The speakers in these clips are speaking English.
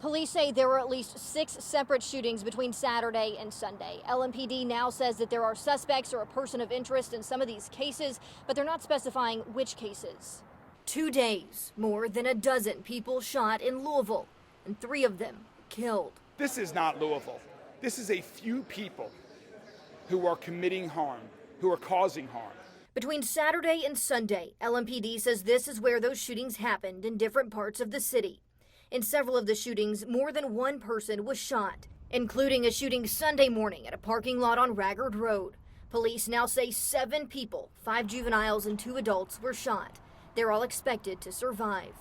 Police say there were at least 6 separate shootings between Saturday and Sunday. LMPD now says that there are suspects or a person of interest in some of these cases, but they're not specifying which cases. 2 days, more than a dozen people shot in Louisville, and 3 of them killed. This is not Louisville. This is a few people who are committing harm, who are causing harm. Between Saturday and Sunday, LMPD says this is where those shootings happened in different parts of the city. In several of the shootings, more than one person was shot, including a shooting Sunday morning at a parking lot on Raggard Road. Police now say 7 people, 5 juveniles and 2 adults, were shot. They're all expected to survive.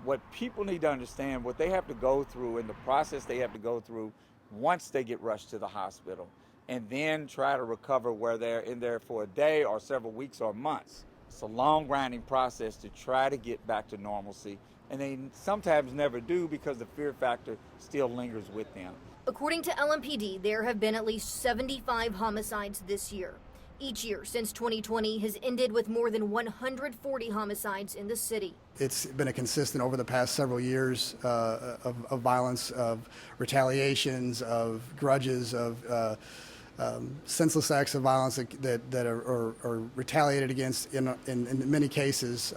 What people need to understand, what they have to go through and the process they have to go through once they get rushed to the hospital, and then try to recover where they're in there for a day or several weeks or months. It's a long grinding process to try to get back to normalcy, and they sometimes never do because the fear factor still lingers with them. According to LMPD, there have been at least 75 homicides this year. Each year since 2020 has ended with more than 140 homicides in the city. It's been a consistent over the past several years of violence, of retaliations, of grudges, of senseless acts of violence that are retaliated against in many cases,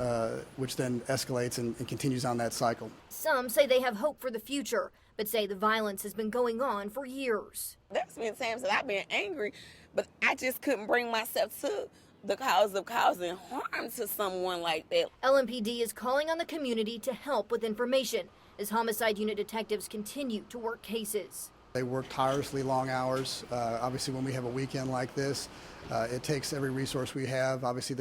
which then escalates and continues on that cycle. Some say they have hope for the future, but say the violence has been going on for years. There's been times that I've been angry, but I just couldn't bring myself to the cause of causing harm to someone like that. LMPD is calling on the community to help with information as homicide unit detectives continue to work cases. They work tirelessly long hours. Obviously, when we have a weekend like this, it takes every resource we have. Obviously,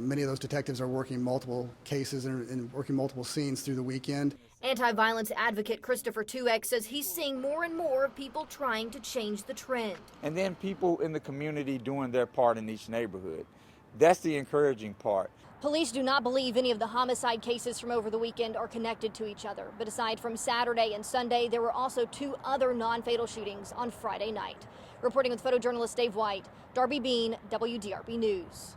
many of those detectives are working multiple cases and working multiple scenes through the weekend. Anti-violence advocate Christopher Tuek says he's seeing more and more of people trying to change the trend. And then people in the community doing their part in each neighborhood. That's the encouraging part. Police do not believe any of the homicide cases from over the weekend are connected to each other. But aside from Saturday and Sunday, there were also 2 other non-fatal shootings on Friday night. Reporting with photojournalist Dave White, Darby Bean, WDRB News.